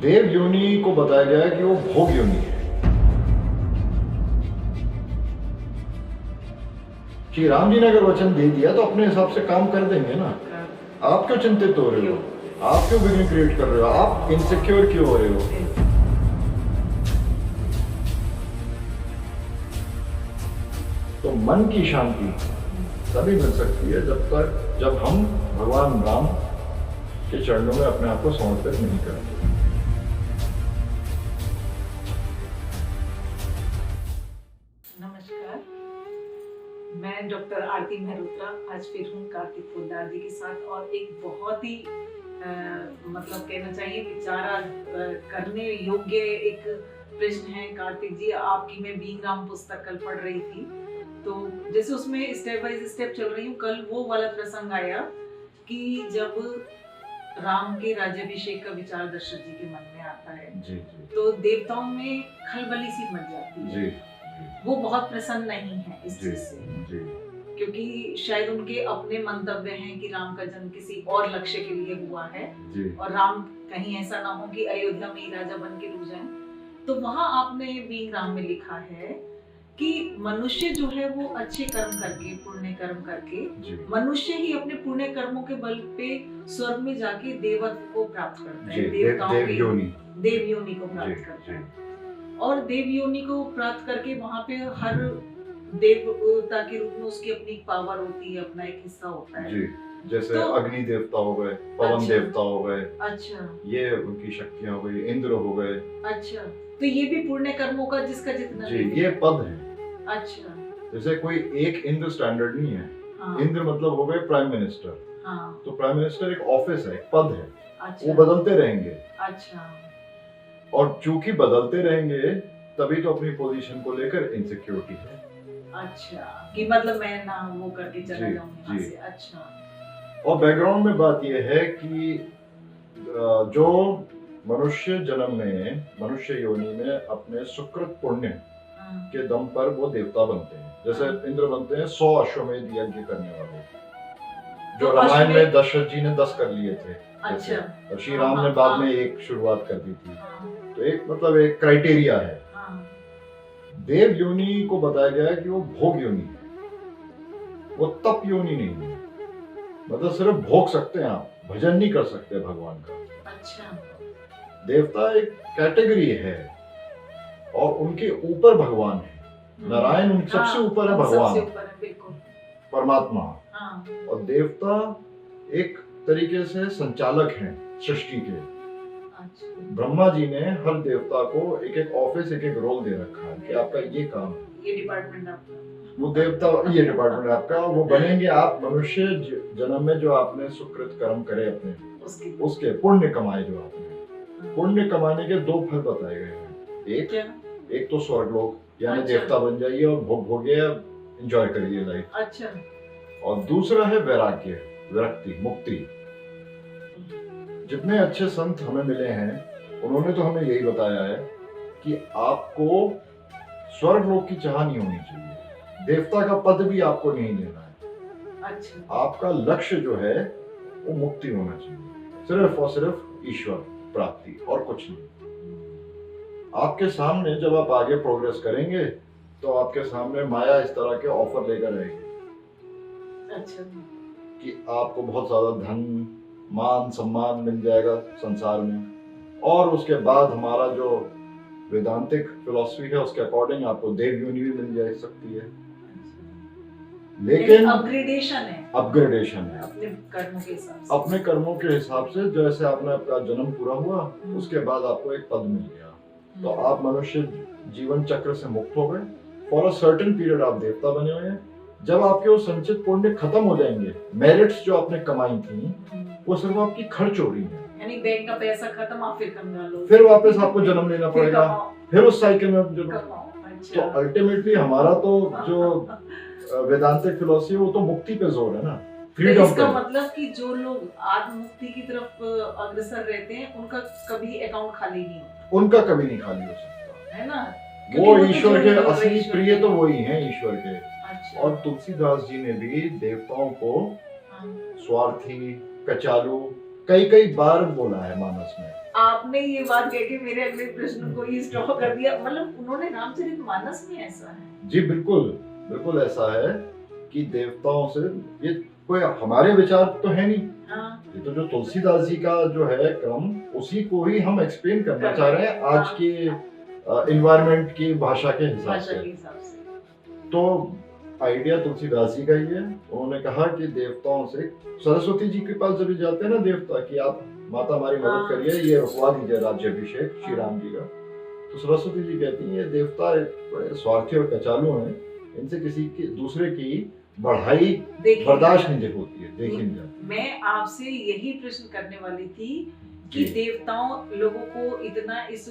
देव योनि को बताया गया है कि वो भोग योनि है। श्री राम जी ने अगर वचन दे दिया तो अपने हिसाब से काम कर देंगे ना। आप क्यों चिंतित हो रहे हो? आप क्यों विघ्न क्रिएट कर रहे हो? आप इनसिक्योर क्यों हो रहे हो? तो मन की शांति तभी मिल सकती है जब हम भगवान राम के चरणों में अपने आप को समर्पित नहीं करेंगे। नमस्कार, मैं डॉक्टर आरती मेहरोत्रा आज फिर हूँ कार्तिक पोद्दार जी के साथ और एक बहुत ही मतलब कहना चाहिए विचारा करने योग्य एक प्रश्न है। कार्तिक जी, आपकी मैं बीइंग राम पुस्तक कल पढ़ रही थी, तो जैसे उसमें स्टेप बाय स्टेप चल रही हूँ, कल वो वाला प्रसंग आया कि जब राम के राज्याभिषेक का विचार दशरथ जी के मन में आता है जी, जी। तो देवताओं में खलबली सी मच जाती है। जी, वो बहुत प्रसन्न नहीं है इस चीज से, जी, क्योंकि शायद उनके अपने मंतव्य हैं कि राम का जन्म किसी और लक्ष्य के लिए हुआ है जी। और राम कहीं ऐसा ना हो कि अयोध्या में ही राजा बन के रुक जाएं। तो वहां आपने बीइंग राम में लिखा है कि मनुष्य जो है वो अच्छे कर्म करके, पुण्य कर्म करके, मनुष्य ही अपने पुण्य कर्मों के बल पे स्वर्ग में जाके देवत्व को प्राप्त करता है, देवताओं की देव योनि को प्राप्त करता है। और देव योनि को प्राप्त करके वहां पे हर देवता के रूप में उसकी अपनी पावर होती है, अपना एक हिस्सा होता है। जी, जैसे तो अग्नि देवता हो गए, पवन अच्छा, देवता हो गए, अच्छा, ये उनकी शक्तियां हो गई, इंद्र हो गए। अच्छा, तो ये भी पुण्य कर्मों का जिसका जितना जी, ये पद है। अच्छा, जैसे कोई एक इंद्र स्टैंडर्ड नहीं है। हाँ, इंद्र मतलब हो गए प्राइम मिनिस्टर। हाँ, तो प्राइम मिनिस्टर एक ऑफिस है, एक पद है, अच्छा, वो बदलते रहेंगे। अच्छा, और चूंकि बदलते रहेंगे तभी तो अपनी पोजीशन को लेकर इनसिक्योरिटी है। अच्छा, कि मतलब मैं ना वो करके चला जी, जाऊं यहाँ जी। से। अच्छा, और बैकग्राउंड में बात यह है कि जो मनुष्य जन्म में, मनुष्य योनि में अपने सुकृत पुण्य हाँ, के दम पर वो देवता बनते हैं। जैसे इंद्र बनते हैं 100 अश्वमेध यज्ञ करने वाले, जो तो रामायण में दशरथ जी ने 10 कर लिए थे। अच्छा, और श्री राम ने हाँ, बाद हाँ, में एक शुरुआत कर दी थी। हाँ, तो एक मतलब एक क्राइटेरिया है। हाँ, देव योनि को बताया गया है कि वो भोग योनि है, वो तप योनि नहीं है। मतलब सिर्फ भोग सकते हैं आप, भजन नहीं कर सकते भगवान का। अच्छा, देवता एक कैटेगरी है और उनके ऊपर भगवान है। नारायण उन सबसे ऊपर है, भगवान सबसे ऊपर है, बिल्कुल, परमात्मा। हाँ, और देवता एक तरीके से संचालक हैं सृष्टि के। अच्छा, ब्रह्मा जी ने हर देवता को एक एक ऑफिस, एक एक रोल दे रखा है कि आपका ये काम है। ये डिपार्टमेंट आपका, वो देवता, ये डिपार्टमेंट आपका, वो बनेंगे आप मनुष्य जन्म में जो आपने सुकृत कर्म करे अपने, उसके पुण्य कमाए जो आपने। पुण्य कमाने के 2 फल बताए गए हैं। एक तो स्वर्गलोक, यानी अच्छा, देवता बन जाइए और भोग भोगिए, एंजॉय करिए लाइफ। अच्छा, और दूसरा है वैराग्य, विरक्ति, मुक्ति। जितने अच्छे संत हमें मिले हैं उन्होंने तो हमें यही बताया है कि आपको स्वर्गलोक की चाह नहीं होनी चाहिए, देवता का पद भी आपको नहीं लेना है। अच्छा, आपका लक्ष्य जो है वो मुक्ति होना चाहिए, सिर्फ और सिर्फ ईश्वर प्राप्ति और कुछ नहीं। आपके सामने जब आप आगे प्रोग्रेस करेंगे तो आपके सामने माया इस तरह के ऑफर लेकर आएगी। अच्छा, कि आपको बहुत ज्यादा धन, मान, सम्मान मिल जाएगा संसार में, और उसके बाद हमारा जो वेदांतिक फिलॉसफी है उसके अकॉर्डिंग आपको देव योनि भी मिल जा सकती है। लेकिन अपग्रेडेशन है अपने कर्मों के हिसाब से। अपने कर्मों के हिसाब से। जैसे आपने आपका जन्म पूरा हुआ, उसके बाद आपको एक पद मिल गया, तो आप मनुष्य जीवन चक्र से मुक्त हो गए। फॉर अ सर्टेन पीरियड आप देवता बने हुए हैं। जब आपके वो संचित पुण्य खत्म हो जाएंगे, मेरिट्स जो आपने कमाई थी वो सिर्फ आपकी खर्च हो रही है, यानी बैंक का पैसा खत्म, आप फिर कमा लो, फिर वापस आपको जन्म लेना पड़ेगा, फिर उस साइकिल में आप जन्म। अच्छा, तो अल्टीमेटली हमारा तो जो वेदांतिक फिलॉसफी वो तो मुक्ति पे जोर है ना, फ्रीडम इसका पे। मतलब कि जो लोग आत्म मुक्ति की तरफ अग्रसर रहते हैं उनका कभी अकाउंट खाली नहीं होता, उनका कभी नहीं खाली हो सकता, है ना। वो ईश्वर के असली प्रिय तो वही हैं, ईश्वर के। अच्छा, और तुलसीदास जी ने भी देवताओं को स्वार्थी, कचालू, कई कई बार बोला है मानस में। आपने ये बात कह के मेरे अगले प्रश्न को ही स्टॉप कर दिया। मतलब उन्होंने रामचरितमानस में ऐसा है। जी बिल्कुल, बिल्कुल ऐसा है कि देवताओं से ये कोई हमारे विचार तो है नहीं। हाँ, ये तो जो तुलसीदास जी का जो है क्रम, उसी को ही हम एक्सप्लेन करना चाह रहे हैं आज हाँ। के इन्वायरमेंट की भाषा के हिसाब भाषा से। के हिसाब से। तो आइडिया तुलसीदास जी का ही है। उन्होंने कहा कि देवताओं से, सरस्वती जी के पास जब जाते हैं ना देवता कि आप माता हमारी मदद हाँ। करिए, ये रुकवा दीजिए राज्याभिषेक श्री राम जी का, तो सरस्वती जी कहती हैं ये देवता बड़े स्वार्थी और कचालू हैं, इनसे किसी की दूसरे की बढ़ाई देखिए, बर्दाश्त नहीं होती है, देखी नहीं जाती। मैं आपसे यही प्रश्न करने वाली थी कि जी। देवताओं लोगों को इतना इस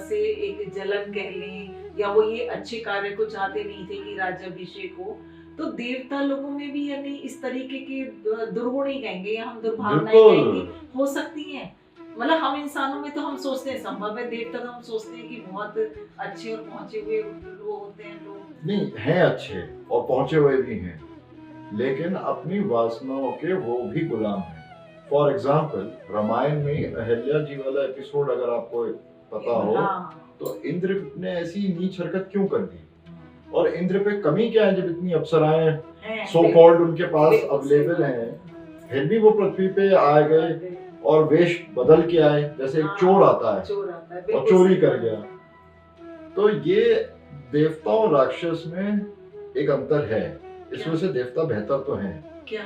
से एक जलन कह लें, या वो ये अच्छे कार्य को चाहते नहीं थे कि राज्याभिषेक हो, तो देवता लोगों में भी यानी इस तरीके के दुर्गुण ही कहेंगे या हम दुर्भावनाएं बिल्कुल। कहेंगे हो सकती हैं। मतलब हम इंसानों में तो हम सोचते हैं संभव है, देवता तो हम सोचते हैं कि बहुत अच्छे और पहुंचे हुए वो होते हैं लोग। नहीं, हैं अच्छे और पहुंचे हुए भी हैं, लेकिन अपनी वासनाओं के वो भी गुलाम हैं। फॉर एग्जाम्पल, रामायण में अहल्या जी वाला एपिसोड अगर आपको पता हो, हाँ, तो इंद्र ने ऐसी नीच हरकत क्यों कर दी, और इंद्र पे कमी क्या है जब इतनी अप्सराएं हैं, सो कॉल्ड उनके पास बिल्कुल सही अवेलेबल बात। हैं, फिर भी वो पृथ्वी पे आ गए और वेश बदल के आए, जैसे एक हाँ, चोर आता है चोर आता है, और बिल्कुल चोरी सही कर बात। गया। तो ये देवता और राक्षस में एक अंतर है, इसमें से देवता बेहतर तो हैं। क्या?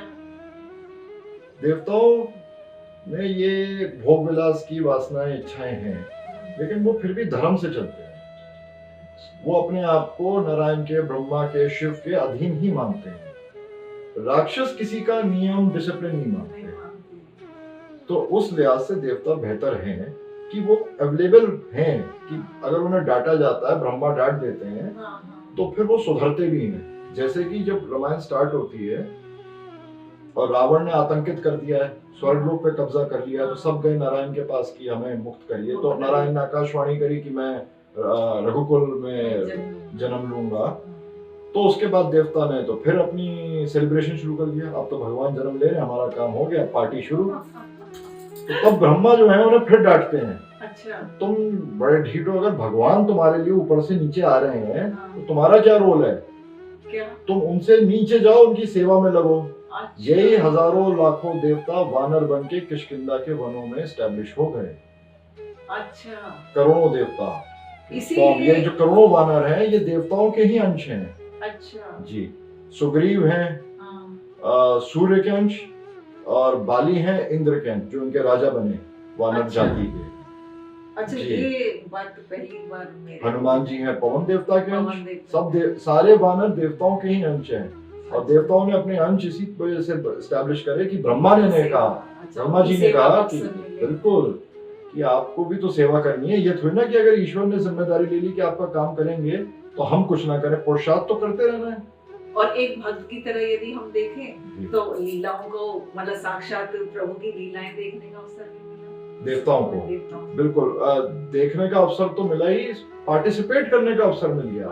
देवताओं में ये भोग विलास की वासनाएं, इच्छाएं हैं, लेकिन वो फिर भी धर्म से चलते हैं। वो अपने आप को नारायण के, ब्रह्मा के, शिव के अधीन ही मानते हैं। राक्षस किसी का नियम, डिसिप्लिन नहीं मानते। तो उस लिहाज से देवता बेहतर हैं कि वो अवेलेबल हैं, कि अगर उन्हें डांटा जाता है, ब्रह्मा डांट देते हैं, तो फिर वो सुधरते भी हैं। जैसे कि जब रामायण स्टार्ट होती है और रावण ने आतंकित कर दिया है, स्वर्गलोक पे कब्जा कर लिया, तो सब गए नारायण के पास कि हमें मुक्त करिए। तो नारायण ने आकाशवाणी करी कि मैं रघुकुल में जन्म लूंगा। तो उसके बाद देवता ने तो फिर अपनी सेलिब्रेशन शुरू कर दिया, अब तो भगवान जन्म ले रहे, हमारा काम हो गया, पार्टी शुरू। तो तब ब्रह्मा जो है उन्हें फिर डांटते हैं, अच्छा, तुम बड़े ढीठ हो, अगर भगवान तुम्हारे लिए ऊपर से नीचे आ रहे हैं हाँ। तो तुम्हारा क्या रोल है? क्या? तुम उनसे नीचे जाओ, उनकी सेवा में लगो। अच्छा। यही हजारों लाखों देवता वानर बन के किष्किंधा के वनों में एस्टेब्लिश हो गए। अच्छा, करोड़ों देवता। तो इसीलिए ये जो करोड़ों वानर हैं, ये देवताओं के ही अंश हैं। अच्छा, जी, सुग्रीव हैं हाँ, सूर्य के अंश, और बाली हैं इंद्र के अंश, जो उनके राजा बने वानर अच्छा। जाति के। अच्छा, जी। ये बात तो पहली बार मेरे हनुमान जी हैं पवन देवता के अंश। पवन देवता। सब सारे वानर देवताओं के ही अंश हैं, और देवताओं ने अपने अंश इसी वजह से एस्टैब्लिश करे कि ब्रह्मा ने कहा, अच्छा, ब्रह्मा जी ने सेवा कहा का कि अवसर मिले। बिल्कुल, कि आपको भी तो सेवा करनी है। ये थोड़ी ना कि अगर ईश्वर ने जिम्मेदारी ले ली कि आपका काम करेंगे तो हम कुछ ना करें, पुरुषार्थ तो करते रहना है। और एक भक्त की तरह यदि हम देखें तो लीलाओं को, मतलब साक्षात प्रभु की लीलाएं देखने का अवसर भी मिला देवताओं को बिल्कुल देखने का अवसर तो मिला ही, पार्टिसिपेट करने का अवसर मिल गया।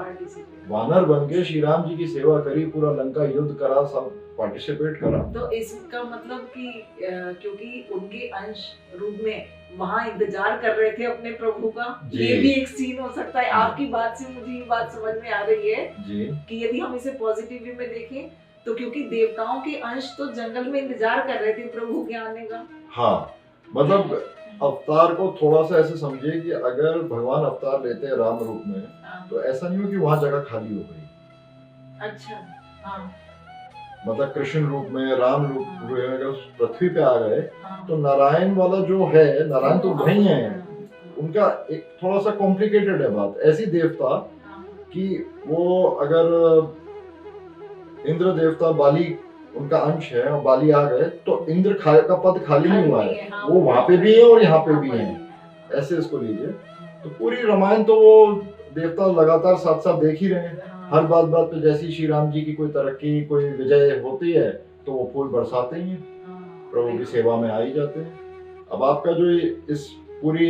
वानर बन के श्री राम जी की सेवा करी, पूरा लंका युद्ध करा, सब पार्टिसिपेट करा। तो इसका मतलब कि क्योंकि उनके अंश रूप में वहां इंतजार कर रहे थे अपने प्रभु का, ये भी एक सीन हो सकता है। आपकी बात से मुझे ये बात समझ में आ रही है जी, कि यदि हम इसे पॉजिटिव वे में देखें तो क्योंकि देवताओं के अंश तो जंगल में इंतजार कर रहे थे प्रभु के आने का। हाँ, मतलब अवतार को थोड़ा सा ऐसे समझिए कि अगर भगवान अवतार लेते हैं राम रूप में, तो ऐसा नहीं हो कि वहां जगह खाली हो गई। अच्छा, हाँ, मतलब कृष्ण रूप में, राम रूप में अगर पृथ्वी पे आ गए, हाँ, तो नारायण वाला जो है, नारायण तो वही है, उनका एक थोड़ा सा कॉम्प्लिकेटेड है बात। ऐसी देवता कि वो अगर इंद्र देवता बाली उनका अंश है और बाली आ गए, तो इंद्र का पद खाली नहीं हुआ है, वो वहां पे भी है और यहाँ पे भी है, ऐसे इसको लीजिए। तो पूरी रामायण तो वो देवता लगातार साथ साथ देख ही रहे हैं। हर बात पे जैसी श्री राम जी की कोई तरक्की, कोई विजय होती है, तो वो फूल बरसाते ही हैं, प्रभु की सेवा में आ ही जाते हैं। अब आपका जो इस पूरी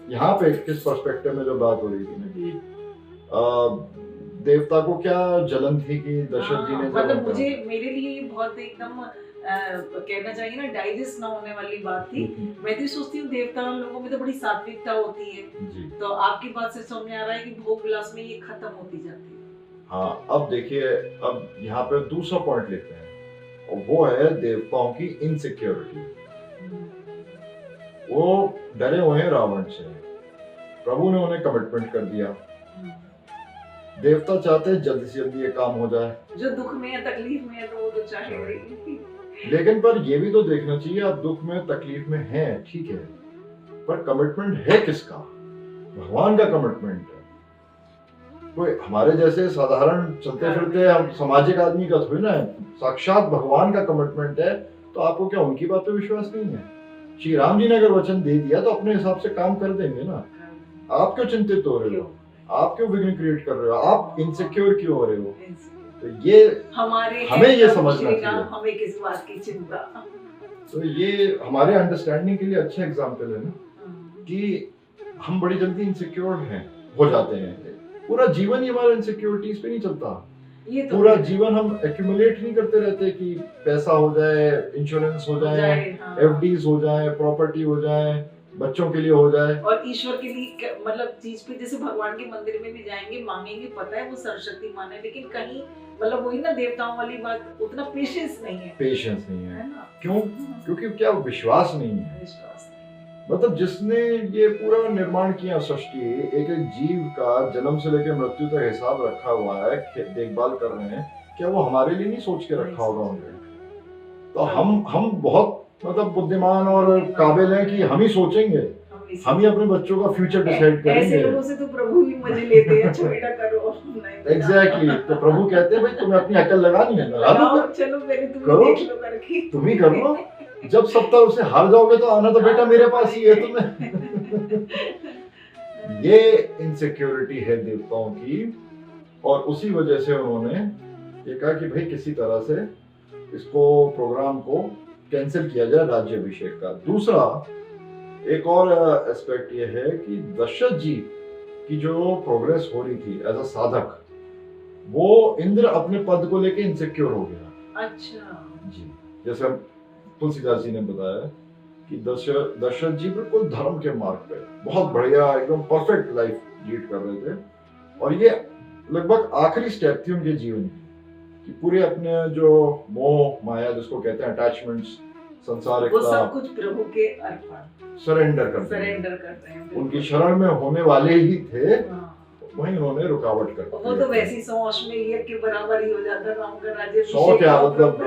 यहाँ पे किस पर्सपेक्टिव में जो बात हो रही थी ना कि देवता को क्या जलन थी कि दशरथ जी ने, मतलब मुझे, मेरे लिए बहुत एकदम कहना चाहिए ना डाइजेस्ट ना होने वाली बात थी। मैं तो सोचती हूँ देवता लोगों में तो बड़ी सात्विकता होती है, जी तो आपकी बात से समझ में आ रहा है कि भोग विलास में ये खत्म होती जाती है। हाँ। अब देखिए, अब यहाँ पे दूसरा पॉइंट लेते हैं और वो है देवताओं की इनसिक्योरिटी। वो डरे हुए हैं रावण से, प्रभु ने उन्हें कमिटमेंट कर दिया। देवता चाहते हैं जल्दी से जल्दी ये काम हो जाए, जो दुख में है तकलीफ में है तो वो तो चाहेगा। लेकिन पर ये भी तो देखना चाहिए, आप दुख में तकलीफ में हैं, ठीक है, पर कमिटमेंट है किसका? भगवान का कमिटमेंट है। कोई हमारे जैसे साधारण चलते फिरते हम सामाजिक आदमी का थोड़ी ना है, साक्षात भगवान का कमिटमेंट है। तो आपको क्या उनकी बात पे विश्वास नहीं है? श्री राम जी ने अगर वचन दे दिया तो अपने हिसाब से काम कर देंगे ना। आप क्यों चिंतित हो रहे हो? आप क्यों विघ्न क्रिएट कर रहे हो? आप इनसिक्योर क्यों हो रहे हो? तो ये हमें ये समझना चाहिए, हमें किस बात की चिंता। तो ये हमारे अंडरस्टैंडिंग के लिए अच्छा एग्जांपल है ना, कि हम बड़ी जल्दी इनसिक्योर हैं, हो जाते हैं। पूरा जीवन ही हमारा इनसिक्योरिटीज पे नहीं चलता। ये तो पूरा जीवन हम एक्यूमुलेट नहीं करते रहते कि पैसा हो जाए, इंश्योरेंस हो जाए, एफडीज हो जाए, प्रॉपर्टी हो जाए, बच्चों के लिए हो जाए। और ईश्वर के लिए मतलब चीज पे जैसे भगवान के मंदिर में भी जाएंगे, मांगेंगे, पता है वो सर्वशक्ति मान है, लेकिन कहीं मतलब वही ना देवताओं वाली बात, उतना पेशेंस नहीं है। पेशेंस नहीं है, है ना? क्यों? क्योंकि क्या विश्वास नहीं है। विश्वास नहीं। मतलब जिसने ये पूरा निर्माण किया सृष्टि, एक एक जीव का जन्म से लेकर मृत्यु तक हिसाब रखा हुआ है, देखभाल कर रहे हैं, क्या वो हमारे लिए नहीं सोच के रखा होगा उन्होंने? तो हम बहुत मतलब बुद्धिमान और काबिल हैं कि हम ही सोचेंगे, हम ही अपने बच्चों का फ्यूचर डिसाइड करेंगे। ऐसे लोगों से तो प्रभु भी मजे लेते हैं, छोटा करो। एग्जैक्टली, तो प्रभु कहते हैं भाई तुम्हें अपनी अकल लगानी है, लगा लो, चलो पहले तुम करो, देख लो करके, तुम ही कर लो। जब सब तरफ से हार जाओगे तो आना तो बेटा मेरे पास ही है तुम्हें। ये इनसिक्योरिटी है देवताओं की, और उसी वजह से उन्होंने ये कहा कि भाई किसी तरह से इसको प्रोग्राम को कैंसिल किया जाए राज्याभिषेक का। दूसरा एक और एस्पेक्ट ये है कि दशरथ जी की जो प्रोग्रेस हो रही थी एज अ साधक, वो इंद्र अपने पद को लेके इनसिक्योर हो गया। अच्छा जी, जैसे तुलसीदास जी ने बताया कि दशरथ जी बिल्कुल धर्म के मार्ग पे बहुत बढ़िया एकदम परफेक्ट लाइफ लीड कर रहे थे, और ये लगभग आखिरी स्टेप थी उनके जीवन की, कि पूरे अपने जो मोह माया जिसको कहते हैं अटैचमेंट्स, संसारिकता, वो सब कुछ प्रभु के अर्पण सरेंडर करते हैं। उनकी शरण में होने वाले ही थे, वहीं उन्होंने रुकावट कर दी। वो तो वैसी 100 अश्व में एक के बराबर ही हो जाता, राम का राज्य 100 क्या मतलब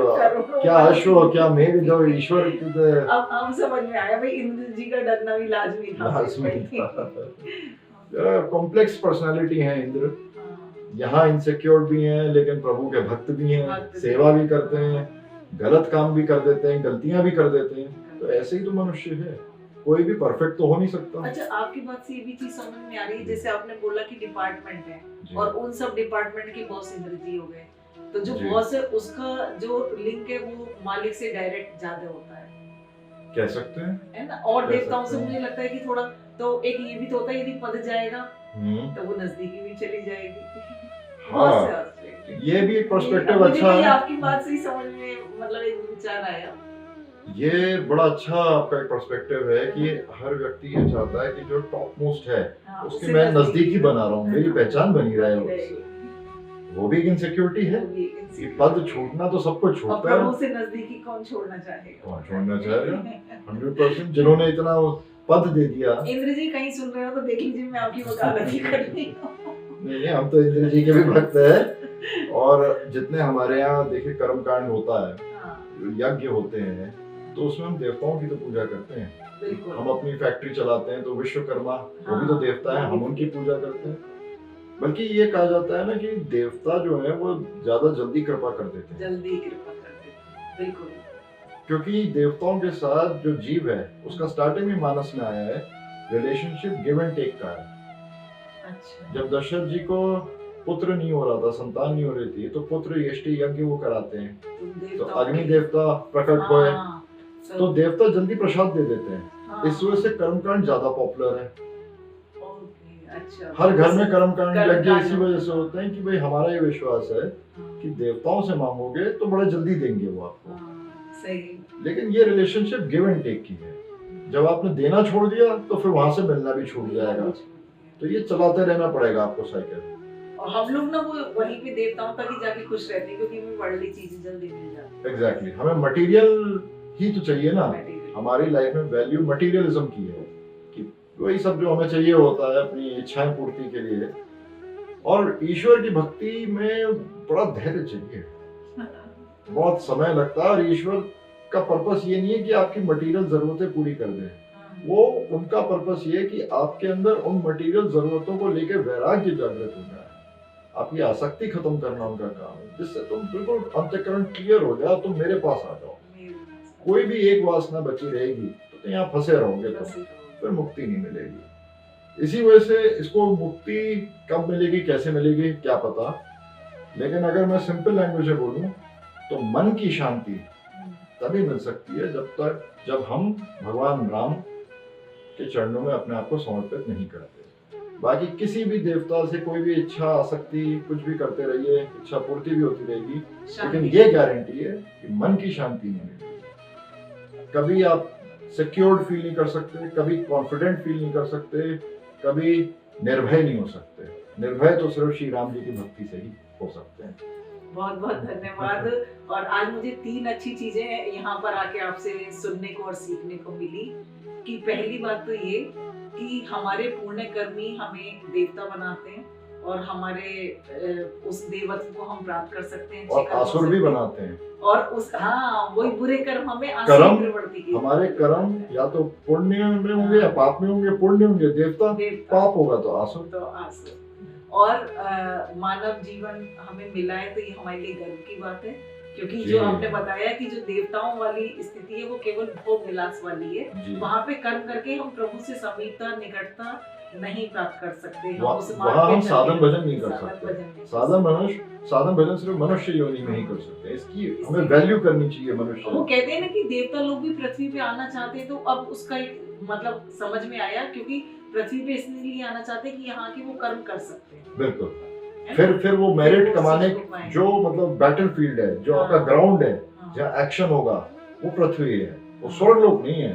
क्या अश्व क्या मेघ जो ईश्वर की। अब हम समझ में आया भाई इंद्र जी का डरना भी लाजमी था। कॉम्प्लेक्स पर्सनालिटी है इंद्र, यहाँ इनसिक्योर भी हैं लेकिन प्रभु के भक्त भी हैं, सेवा भी करते हैं, गलत काम भी कर देते हैं, गलतियां भी कर देते हैं। तो ऐसे ही तो मनुष्य है, कोई भी परफेक्ट तो हो नहीं सकता। अच्छा, आपकी बात से ये भी चीज समझ में आ रही है, जैसे आपने बोला कि डिपार्टमेंट है और उन सब डिपार्टमेंट के बॉस इंद्र जी हो गए, तो जो बॉस है उसका जो लिंक है वो मालिक से डायरेक्ट ज्यादा होता है, कह सकते हैं, है ना? और देवताओं से मुझे लगता है कि थोड़ा तो एक ये भी तो होता है, यदि पद जाएगा तो वो नजदीकी भी चली जाएगी। हाँ, ये भी एक पर्सपेक्टिव अच्छा है। आपकी बात से ही समझ में मतलब एक विचार आया। ये बड़ा अच्छा आपका एक पर्सपेक्टिव है कि हर व्यक्ति ये चाहता है कि जो टॉप मोस्ट है उसकी मैं नजदीकी बना रहा हूँ, मेरी पहचान बनी रहे उससे। वो भी एक इनसिक्योरिटी है कि पद छूटना तो सबको छूटता है, प्रभु से नजदीकी कौन छोड़ना चाहेगा? कौन छोड़ना चाहेगा? 100% जिन्होंने इतना पद दे दिया। इंद्र जी कहीं सुन रहे हो तो देख लीजिए, मैं आपकी वकालत ही कर रही हूँ। नहीं, हम तो इंद्र जी के भी भक्त हैं, और जितने हमारे यहाँ देखिए कर्मकांड होता है, यज्ञ होते हैं, तो उसमें हम देवताओं की तो पूजा करते हैं। हम अपनी फैक्ट्री चलाते हैं तो विश्वकर्मा वो भी तो देवता है, हम उनकी पूजा करते हैं। बल्कि ये कहा जाता है ना कि देवता जो है वो ज्यादा जल्दी कृपा कर देते हैं, जल्दी कृपा कर देते हैं, बिल्कुल। क्योंकि देवताओं के साथ जो जीव है उसका स्टार्टिंग में मानस में आया है, रिलेशनशिप गिव एंड टेक का है। अच्छा। जब दशरथ जी को पुत्र नहीं हो रहा था, संतान नहीं हो रही थी, तो पुत्र यष्टि यज्ञ वो कराते हैं, तो अग्नि देवता प्रकट हुए, तो देवता जल्दी प्रसाद दे देते हैं। इस वजह से कर्मकांड ज्यादा पॉपुलर है। अच्छा, हर घर में कर्मकांड यज्ञ इसी वजह से होते हैं कि भाई हमारा ये विश्वास है कि देवताओं से मांगोगे तो बड़ा जल्दी देंगे वो आपको। सही। लेकिन ये रिलेशनशिप गिव एंड टेक की है। जब आपने देना छोड़ दिया तो फिर वहां से मिलना भी छूट जाएगा। तो ये चलाते रहना पड़ेगा आपको साइकिल। और हम लोग ना वो वहीं पे देवताओं तक ही जाके खुश रहते हैं क्योंकि हमें वर्ल्डली चीजें जल्दी मिल जाती हैं। एग्जैक्टली, हमें मटेरियल ही तो चाहिए ना। Material। हमारी लाइफ में वैल्यू मटेरियलिज्म की है कि वही सब जो हमें चाहिए होता है अपनी इच्छाएं पूर्ति के लिए। और ईश्वर की भक्ति में बड़ा धैर्य चाहिए, बहुत समय लगता है। और ईश्वर का पर्पस ये नहीं है कि आपकी मटेरियल जरूरतें पूरी कर दे, वो उनका पर्पस ये है कि आपके अंदर उन मटेरियल जरूरतों को लेकर वैराग्य जागृत हो जाए, आपकी आसक्ति खत्म करना उनका काम है, जिससे तुम बिल्कुल अंतःकरण क्लियर हो जाए, तुम मेरे पास आ जाओ। कोई भी एक वासना बची रहेगी तो यहाँ फंसे रहोगे, तो फिर मुक्ति नहीं मिलेगी। इसी वजह से इसको मुक्ति कब मिलेगी, कैसे मिलेगी, क्या पता। लेकिन अगर मैं सिंपल लैंग्वेज में बोलूं तो मन की शांति तभी मिल सकती है जब हम भगवान राम के चरणों में अपने आप को समर्पित नहीं करते। बाकी किसी भी देवता से कोई भी इच्छा आसक्ति कुछ भी करते रहिए, इच्छा पूर्ति भी होती रहेगी, लेकिन ये गारंटी है कि मन की शांति नहीं मिलेगी। कभी आप सिक्योर्ड फील नहीं कर सकते, कभी कॉन्फिडेंट फील नहीं कर सकते, कभी निर्भय नहीं हो सकते। निर्भय तो सिर्फ श्री राम जी की भक्ति से ही हो सकते हैं। बहुत बहुत धन्यवाद। और आज मुझे 3 अच्छी चीजें यहाँ पर आके आपसे सुनने को और सीखने को मिली। कि पहली बात तो ये कि हमारे पुण्य कर्मी हमें देवता बनाते हैं और हमारे उस देवत्व को हम प्राप्त कर सकते हैं, और आसुर भी बनाते हैं। और उस वही बुरे कर्म हमें आसुर की प्रवृत्ति की। हमारे कर्म या तो पुण्य में होंगे या पाप में होंगे। पुण्य होंगे देवता, पाप होगा तो आसुर। और मानव जीवन हमें मिला है तो ये हमारे लिए गर्व की बात है, क्योंकि जो आपने बताया कि जो देवताओं वाली स्थिति है वो केवल भोग विलास वाली है। वहाँ पे कर्म करके हम प्रभु से समीपता निकटता नहीं प्राप्त कर सकते। वहाँ हम साधन भजन नहीं कर सकते। साधन भजन सिर्फ मनुष्य योनि में ही कर सकते हैं। इसकी हमें वैल्यू करनी चाहिए मनुष्य। वो कहते हैं ना कि देवता लोग भी पृथ्वी पे आना चाहते हैं, तो अब उसका मतलब समझ में आया, क्योंकि पृथ्वी पे इसलिए आना चाहते हैं कि यहाँ के वो कर्म कर सकते हैं। बिल्कुल। फिर वो मेरिट कमाने जो मतलब बैटलफील्ड है, जो आपका ग्राउंड है जहाँ एक्शन होगा, वो पृथ्वी है, वो स्वर्गलोक नहीं है।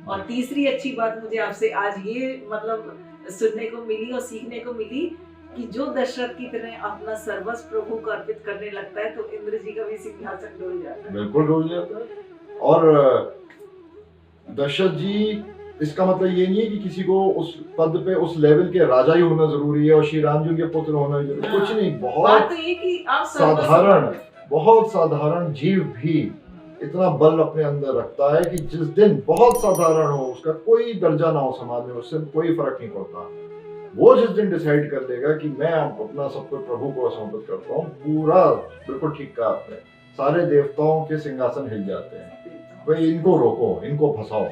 और तीसरी अच्छी बात मुझे आपसे आज ये मतलब सुनने को मिली और सीखने को मिली कि जो दशरथ की तरह अपना सर्वस्व प्रभु को अर्पित करने लगता है तो इंद्र जी का भी सिंहासन डोल जाता है। बिल्कुल डोल जाता है। और दशरथ जी, इसका मतलब ये नहीं है कि किसी को उस पद पे उस लेवल के राजा ही होना जरूरी है और श्री राम जी के पुत्र होना जरूरी है। कुछ नहीं, बहुत साधारण जीव भी इतना बल अपने अंदर रखता है कि जिस दिन बहुत साधारण हो, उसका कोई दर्जा ना हो समाज में, उससे कोई फर्क नहीं पड़ता। वो जिस दिन डिसाइड कर लेगा कि मैं अपना सब कुछ प्रभु को समर्पित करता हूँ, पूरा बिल्कुल ठीक कहा आपने, सारे देवताओं के सिंहासन हिल जाते हैं। भाई इनको रोको, इनको फंसाओ।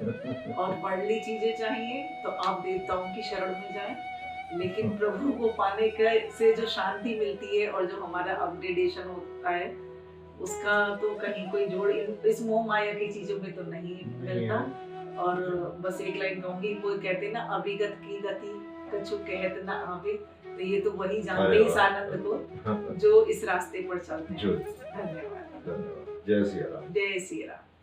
और वर्ldly चीजें चाहिए तो आप देवताओं की शरण में जाएं, लेकिन प्रभु को पाने के से जो शांति मिलती है और जो हमारा अपग्रेडेशन होता है उसका तो कहीं कोई जोड़ इस मोह माया की चीजों में तो नहीं मिलता। और बस एक लाइन कहूंगी, कोई कहते ना अभिगत की गति कछु कहत ना आवे, तो ये तो वही जानते इस आनंद को जो इस रास्ते पर चलते हैं। धन्यवाद। जय सिया राम। जय सिया राम।